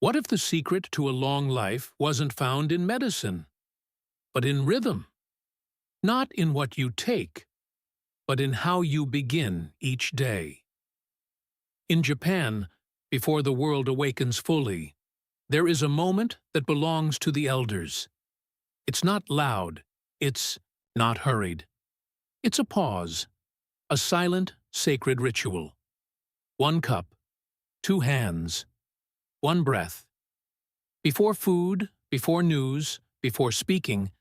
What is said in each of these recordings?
What if the secret to a long life wasn't found in medicine, but in rhythm? Not in what you take, but in how you begin each day. In Japan, before the world awakens fully, there is a moment that belongs to the elders. It's not loud, it's not hurried. It's a pause, a silent, sacred ritual. One cup, two hands, one breath. Before food, before news, before speaking,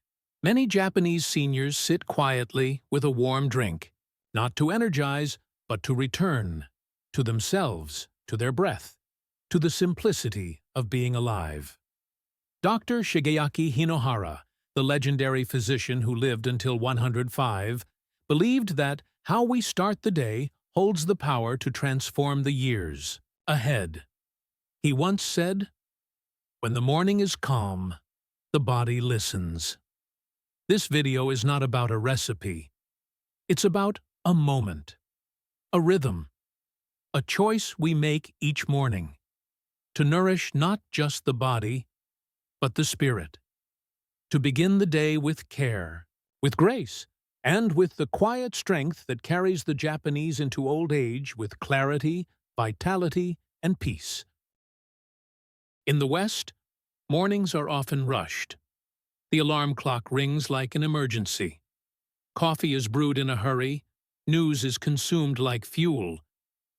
many Japanese seniors sit quietly with a warm drink, not to energize, but to return, to themselves, to their breath, to the simplicity of being alive. Dr. Shigeaki Hinohara, the legendary physician who lived until 105, believed that how we start the day holds the power to transform the years ahead. He once said, "When the morning is calm, the body listens." This video is not about a recipe. It's about a moment, a rhythm, a choice we make each morning to nourish not just the body, but the spirit. To begin the day with care, with grace, and with the quiet strength that carries the Japanese into old age with clarity, vitality, and peace. In the West, mornings are often rushed. The alarm clock rings like an emergency. Coffee is brewed in a hurry, news is consumed like fuel,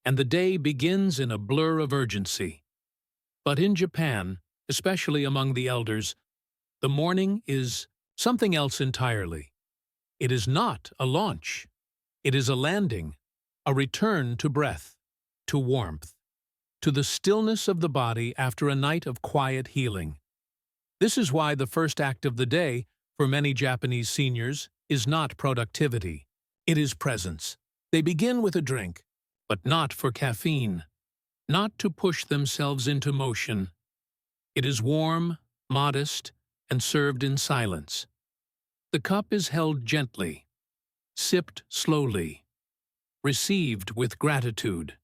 and the day begins in a blur of urgency. But in Japan, especially among the elders, the morning is something else entirely. It is not a launch. It is a landing, a return to breath, to warmth, to the stillness of the body after a night of quiet healing. This is why the first act of the day, for many Japanese seniors, is not productivity. It is presence. They begin with a drink, but not for caffeine, not to push themselves into motion. It is warm, modest, and served in silence. The cup is held gently, sipped slowly, received with gratitude.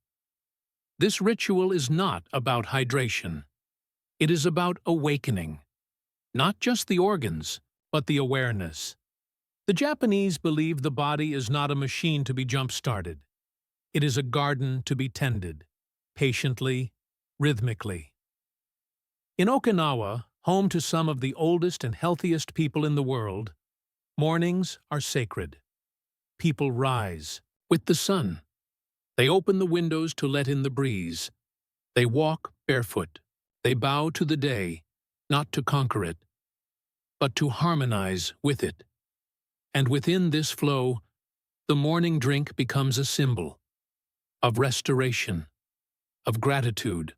This ritual is not about hydration. It is about awakening. Not just the organs, but the awareness. The Japanese believe the body is not a machine to be jump-started. It is a garden to be tended, patiently, rhythmically. In Okinawa, home to some of the oldest and healthiest people in the world, mornings are sacred. People rise with the sun. They open the windows to let in the breeze. They walk barefoot. They bow to the day, not to conquer it, but to harmonize with it. And within this flow, the morning drink becomes a symbol of restoration, of gratitude,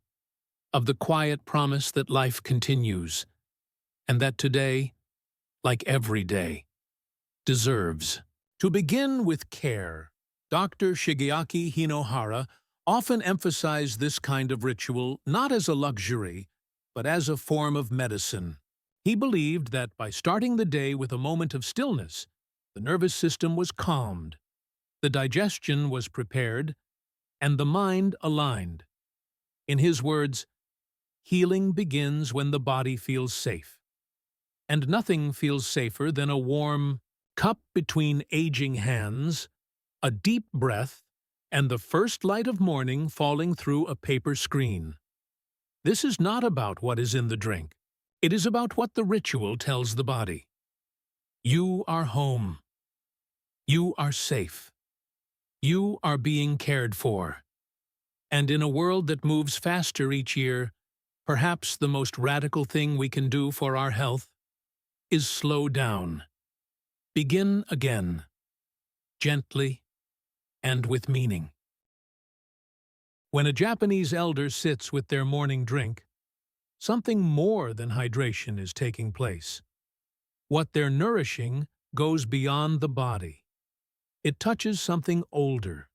of the quiet promise that life continues, and that today, like every day, deserves. To begin with care, Dr. Shigeaki Hinohara often emphasized this kind of ritual not as a luxury, but as a form of medicine. He believed that by starting the day with a moment of stillness, the nervous system was calmed, the digestion was prepared, and the mind aligned. In his words, healing begins when the body feels safe. And nothing feels safer than a warm cup between aging hands, a deep breath, and the first light of morning falling through a paper screen. This is not about what is in the drink. It is about what the ritual tells the body. You are home. You are safe. You are being cared for. And in a world that moves faster each year, perhaps the most radical thing we can do for our health is slow down. Begin again, gently and with meaning. When a Japanese elder sits with their morning drink, something more than hydration is taking place. What they're nourishing goes beyond the body. It touches something older,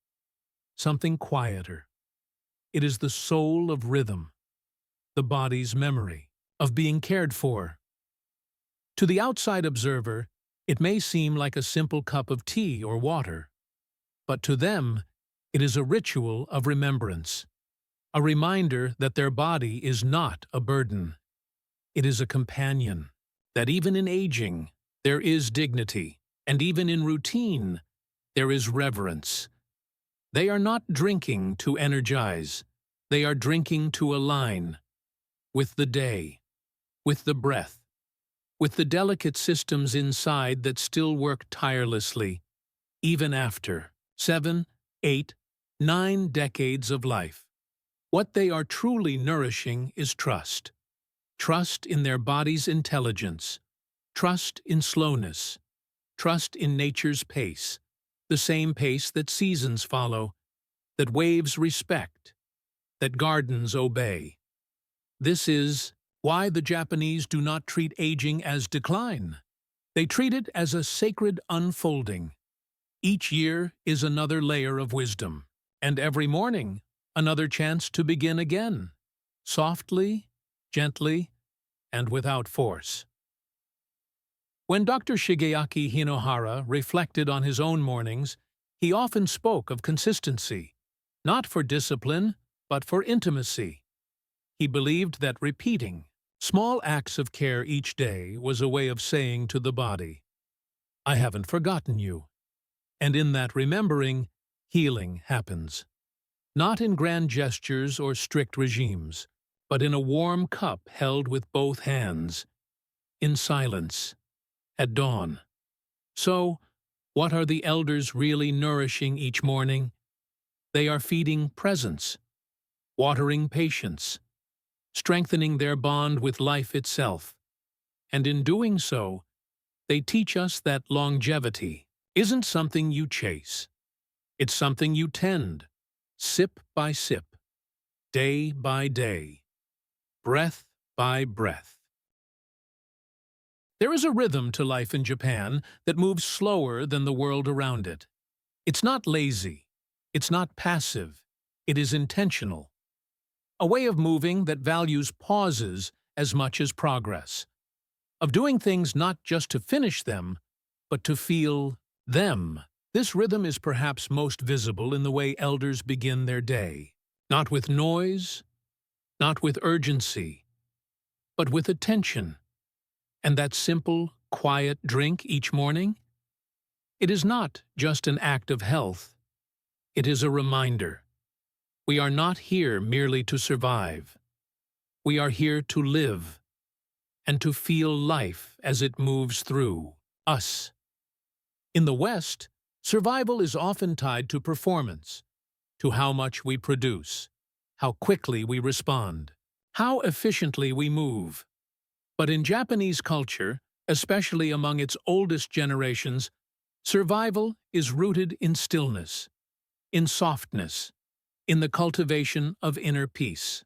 something quieter. It is the soul of rhythm, the body's memory of being cared for. To the outside observer, it may seem like a simple cup of tea or water, but to them, it is a ritual of remembrance, a reminder that their body is not a burden. It is a companion, that even in aging, there is dignity, and even in routine, there is reverence. They are not drinking to energize, they are drinking to align with the day, with the breath, with the delicate systems inside that still work tirelessly, even after 7, 8, 9 decades of life. What they are truly nourishing is trust. Trust in their body's intelligence, trust in slowness, trust in nature's pace, the same pace that seasons follow, that waves respect, that gardens obey. This is why the Japanese do not treat aging as decline. They treat it as a sacred unfolding. Each year is another layer of wisdom, and every morning another chance to begin again, softly, gently, and without force. When Dr. Shigeaki Hinohara reflected on his own mornings, he often spoke of consistency, not for discipline, but for intimacy. He believed that repeating small acts of care each day was a way of saying to the body, "I haven't forgotten you." And in that remembering, healing happens. Not in grand gestures or strict regimes, but in a warm cup held with both hands, in silence, at dawn. So, what are the elders really nourishing each morning? They are feeding presence, watering patience, strengthening their bond with life itself. And in doing so, they teach us that longevity isn't something you chase. It's something you tend, sip by sip, day by day, breath by breath. There is a rhythm to life in Japan that moves slower than the world around it. It's not lazy. It's not passive. It is intentional. A way of moving that values pauses as much as progress. Of doing things not just to finish them, but to feel them. This rhythm is perhaps most visible in the way elders begin their day. Not with noise, not with urgency, but with attention. And that simple, quiet drink each morning? It is not just an act of health. It is a reminder. We are not here merely to survive. We are here to live and to feel life as it moves through us. In the West, survival is often tied to performance, to how much we produce, how quickly we respond, how efficiently we move. But in Japanese culture, especially among its oldest generations, survival is rooted in stillness, in softness, in the cultivation of inner peace.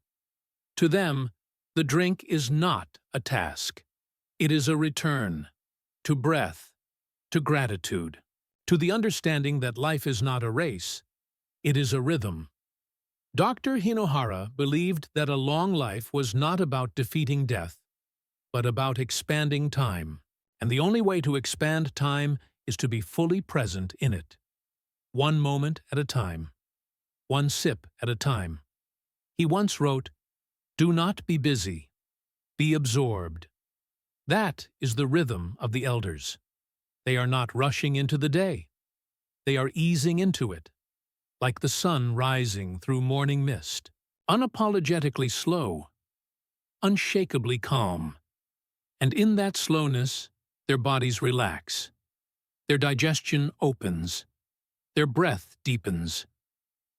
To them, the drink is not a task. It is a return to breath, to gratitude, to the understanding that life is not a race, it is a rhythm. Dr. Hinohara believed that a long life was not about defeating death, but about expanding time, and the only way to expand time is to be fully present in it. One moment at a time, one sip at a time. He once wrote, "Do not be busy, be absorbed." That is the rhythm of the elders. They are not rushing into the day. They are easing into it, like the sun rising through morning mist, unapologetically slow, unshakably calm. And in that slowness, their bodies relax, their digestion opens, their breath deepens,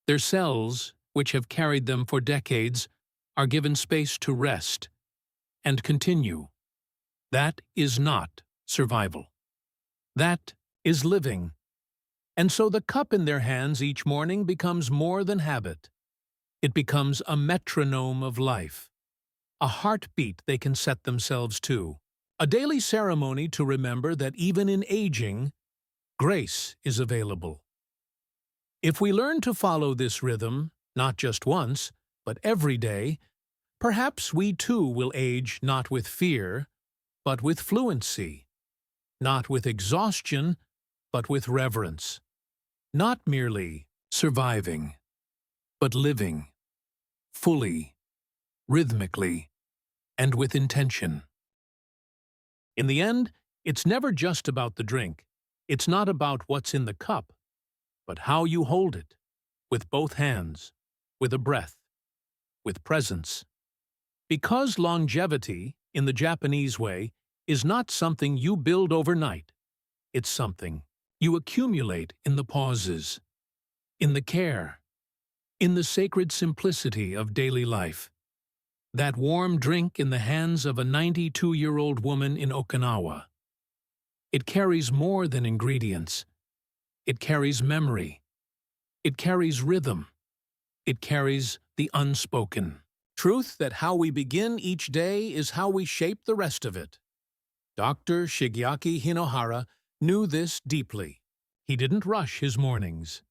their cells, which have carried them for decades, are given space to rest and continue. That is not survival. That is living. And so the cup in their hands each morning becomes more than habit. It becomes a metronome of life, a heartbeat they can set themselves to, a daily ceremony to remember that even in aging, grace is available. If we learn to follow this rhythm, not just once, but every day, perhaps we too will age not with fear, but with fluency, not with exhaustion, but with reverence, not merely surviving, but living. fully, rhythmically, and with intention. In the end, it's never just about the drink. It's not about what's in the cup, but how you hold it, with both hands, with a breath, with presence. Because longevity, in the Japanese way, is not something you build overnight. It's something you accumulate in the pauses, in the care, in the sacred simplicity of daily life. That warm drink in the hands of a 92-year-old woman in Okinawa. It carries more than ingredients. It carries memory. It carries rhythm. It carries the unspoken truth that how we begin each day is how we shape the rest of it. Dr. Shigeaki Hinohara knew this deeply. He didn't rush his mornings.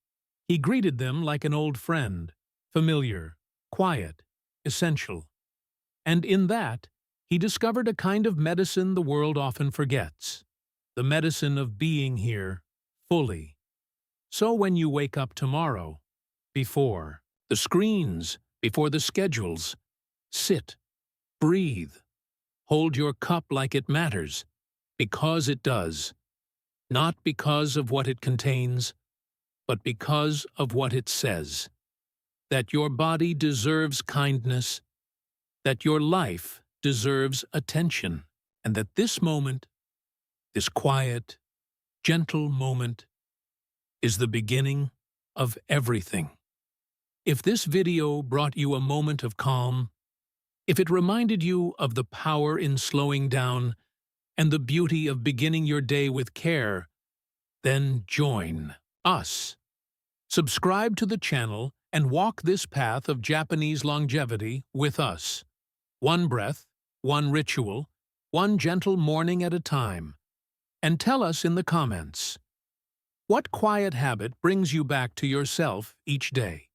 He greeted them like an old friend, familiar, quiet, essential. And in that, he discovered a kind of medicine the world often forgets, the medicine of being here, fully. So when you wake up tomorrow, before the screens, before the schedules, sit, breathe, hold your cup like it matters, because it does, not because of what it contains, but because of what it says. That your body deserves kindness, that your life deserves attention, and that this moment, this quiet, gentle moment, is the beginning of everything. If this video brought you a moment of calm, if it reminded you of the power in slowing down and the beauty of beginning your day with care, then join us. Subscribe to the channel and walk this path of Japanese longevity with us. One breath, one ritual, one gentle morning at a time. And tell us in the comments, what quiet habit brings you back to yourself each day?